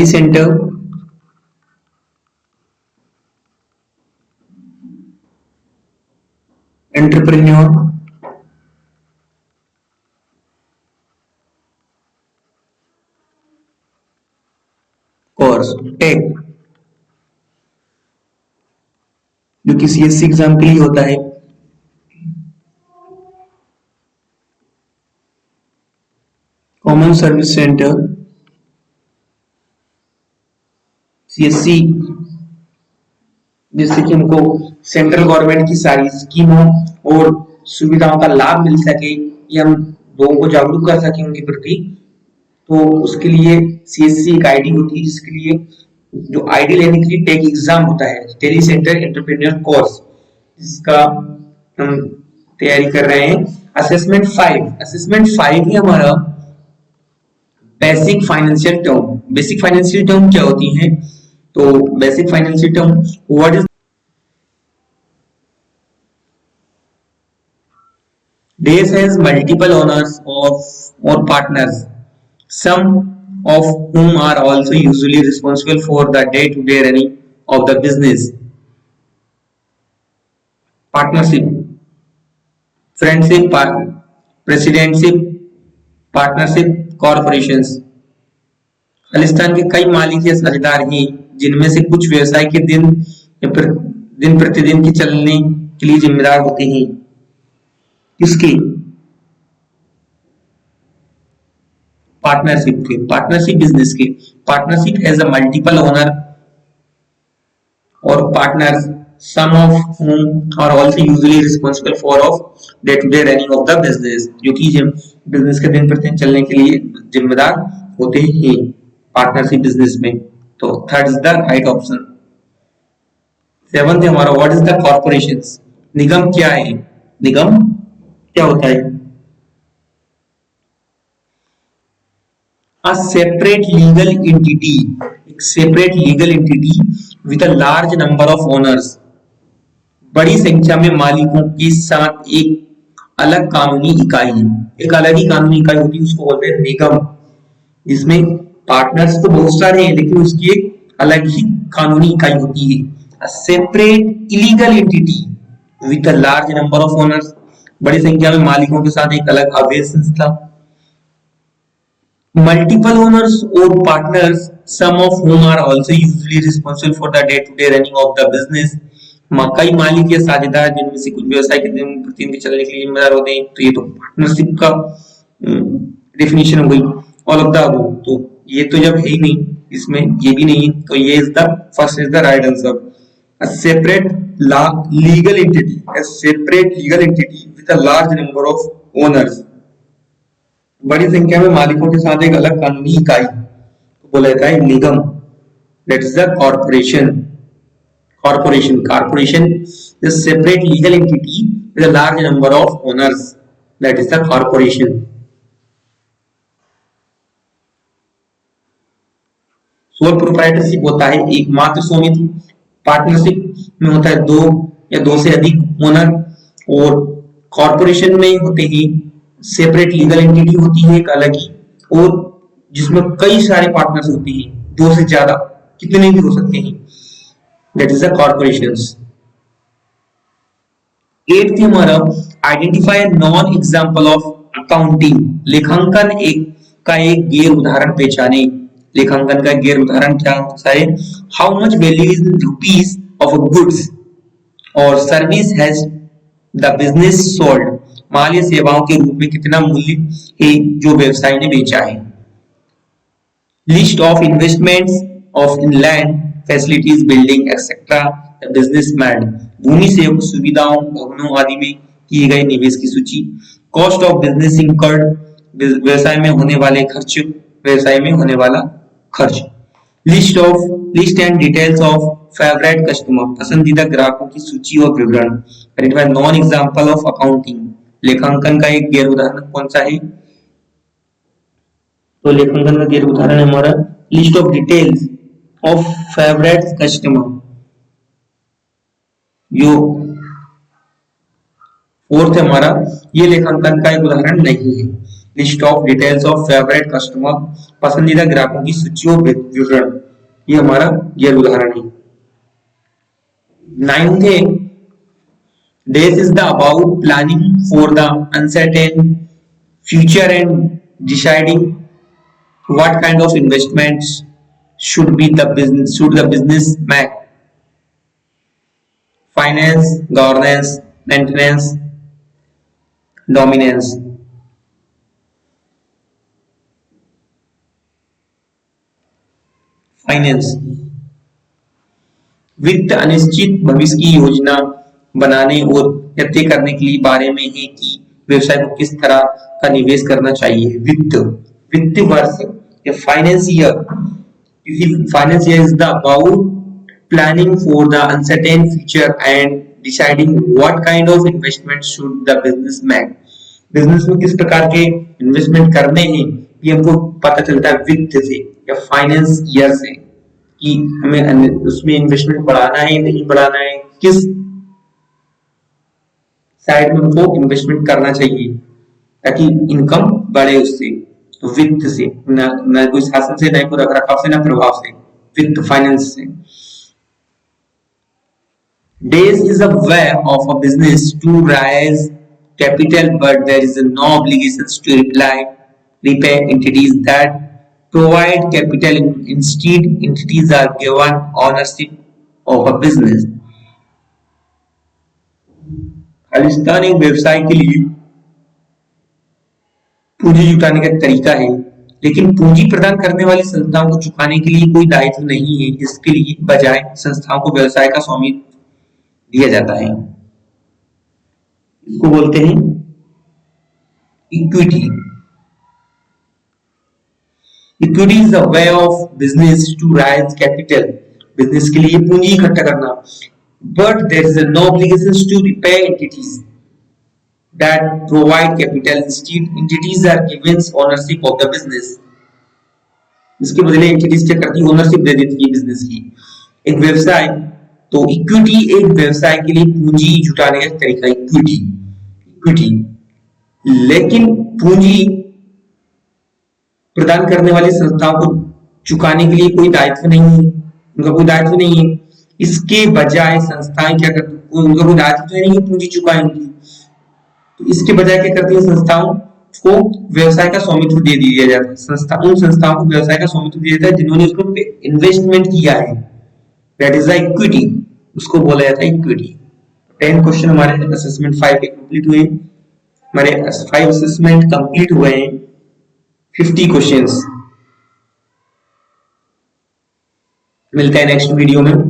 Tele center, entrepreneur, course, tech जो कि CSC exam के लिए होता है, कॉमन सर्विस सेंटर, सीएससी जिससे कि हमको सेंट्रल गवर्नमेंट की सारी स्कीमों और सुविधाओं का लाभ मिल सके, ये हम लोगों को जागरूक कर सके उनके प्रति। तो उसके लिए सीएससी एक आईडी होती है, जिसके लिए जो आईडी लेने के लिए टेक एग्जाम होता है, टेली सेंटर एंटरप्रेन्योर कोर्स, जिसका हम तैयारी कर रहे हैं। असेसमेंट 5 है हमारा basic financial term. Basic financial term क्या होती है? तो basic financial term, what is Days has multiple owners or partners, some of whom are also usually responsible for the day-to-day running of the business. Partnership, friendship, presidentship, partnership, corporations. Khalistan के कई मालिक या साझेदार हैं, जिनमें से कुछ व्यवसाय के दिन प्रतिदिन के चलने के लिए जिम्मेदार होते हैं। किसके? पार्टनरशिप के, पार्टनरशिप बिजनेस के। Partnership has a multiple owner और partners, some of whom are also usually responsible for of day-to-day running of the business, जो कि बिजनेस के दिन प्रतिदिन चलने के लिए जिम्मेदार होते हैं पार्टनरशिप बिजनेस में। तो third is the right option. Seventh है हमारा व्हाट इज द कॉर्पोरेशंस। निगम क्या है? निगम क्या होता है? A separate legal entity, एक separate legal entity with a large number of owners, बड़ी संख्या में मालिकों के साथ एक अलग कानूनी इकाई, एक अलग ही कानूनी इकाई होती है, उसको बोलते हैं निगम, जिसमें पार्टनर्स तो बहुत सारे हैं लेकिन उसकी एक अलग ही कानूनी इकाई होती है। A separate illegal entity with a large number of owners, बड़ी संख्या में मालिकों के साथ एक अलग अवैध संस्था। Multiple owners or partners, some of whom are also usually responsible for the day-to-day running of the business. कई मालिक या साझेदार जिनमें से कुछ व्यवसाय के दिन प्रतिदिन के चलने के लिए जिम्मेदार होते हैं। तो ये तो पार्टनरशिप का डेफिनेशन हो गई। ऑल ऑफ द अबव, तो ये तो जब है ही नहीं, इसमें ये भी नहीं, तो ये is the first is the right answer. A separate legal entity, a separate legal entity with a large number of owners, बड़ी संख्या में मालिकों के साथ एक अलग कानूनी इकाई तो बोला जाता है निगम। That is the corporation. Corporation is separate legal entity with a large number of owners, that is the corporation. Sole proprietorship होता है एकमात्र स्वामित्व। पार्टनरशिप में होता है दो या दो से अधिक ओनर, और कॉर्पोरेशन में होते ही सेपरेट लीगल एंटिटी होती है एक अलग ही, और जिसमें कई सारे पार्टनर्स होते हैं, दो से ज्यादा, कितने भी हो सकते हैं। That is the corporations. Eighth हमारा identify non example of accounting. लेखांकन का एक गैर उदाहरण पहचाने। लेखांकन का गैर उदाहरण क्या है? How much value is rupees of a goods और service has the business sold. माल या सेवाओं के रूप में कितना मूल्य है जो व्यवसाय ने बेचा है। List of investments of in land, facilities, building etcetera business made. भूमि से सुविधाओं, भवनों आदि में किए गए निवेश की सूची। कॉस्ट ऑफ बिजनेस इनकर्ड, व्यवसाय में होने वाले खर्च, व्यवसाय में होने वाला खर्च। List and details of favourite customer, पसंदीदा ग्राहकों की सूची और विवरण। Identify non example of accounting. लेखांकन का एक गैर उदाहरण कौन सा है? तो लेखांकन का गैर उदाहरण है हमारा list of details of favourite customer. जो फोर्थ है हमारा, ये लेखांकन का एक उदाहरण नहीं है। List of details of favourite customer, पसंदीदा ग्राहकों की सूची और विवरण, ये हमारा गैर उदाहरण है। 9th है this is the about planning for the uncertain future and deciding what kind of investments should the business make, finance, governance, maintenance, dominance। Finance, वित्त अनिश्चित भविष्य की योजना बनाने और तय करने के लिए बारे में है कि व्यवसाय को किस तरह का निवेश करना चाहिए। वित्त वर्ष या finance year is the about planning for the uncertain future and deciding what kind of investment should the business make. Business में किस प्रकार के इन्वेस्टमेंट करने हैं ये हमको पता चलता है वित्त से या फाइनेंस ईयर से, कि हमें उसमें इन्वेस्टमेंट बढ़ाना है नहीं बढ़ाना है, किस साइड में हमको इन्वेस्टमेंट करना चाहिए ताकि इनकम बढ़े उससे। तो वित्त से, ना कोई शासन से, ना कोई रखरखाव से, ना प्रभाव से, वित्त फाइनेंस से। Days is a way of a business to raise capital, but there is no obligations to repay entities that provide capital. Instead, entities are given ownership of a business. Khalistan एक व्यवसाय के लिए पूंजी जुटाने का तरीका है, लेकिन पूंजी प्रदान करने वाली संस्थाओं को चुकाने के लिए कोई दायित्व नहीं है। इसके लिए बजाय संस्थाओं को व्यवसाय का स्वामित्व दिया जाता है। इसको बोलते हैं equity. Equity is a way of business to raise capital, business के लिए पूंजी इकट्ठा करना, but there is no obligation to repay entities that provide capital. Instead entities are given ownership of the business. इसके बदले एंटिटीज क्या करती है, ओनरशिप दे देती है बिजनेस की। एक व्यवसाय, तो इक्विटी एक व्यवसाय के लिए पूंजी जुटाने का तरीका इक्विटी। लेकिन पूंजी प्रदान करने वाली संस्थाओं को चुकाने के लिए कोई दायित्व नहीं है, उनका कोई दायित्व नहीं है। इसके बजाय संस्थाएं क्या करती, उनका कोई दायित्व नहीं है पूंजी चुकाएंगी, तो इसके बजाय क्या करती है, संस्थाओं को व्यवसाय का स्वामित्व दे दिया जाता है। उन संस्थाओं को व्यवसाय का स्वामित्व दिया जाता है जिन्होंने उसमें इन्वेस्टमेंट किया है, दैट इज द इक्विटी, उसको बोला जाता है इक्विटी। 10 क्वेश्चन हमारे असेसमेंट 5 के कंप्लीट हुए। हमारे 5 असेसमेंट कंप्लीट हुए हैं, 50 क्वेश्चंस। मिलते हैं नेक्स्ट वीडियो में।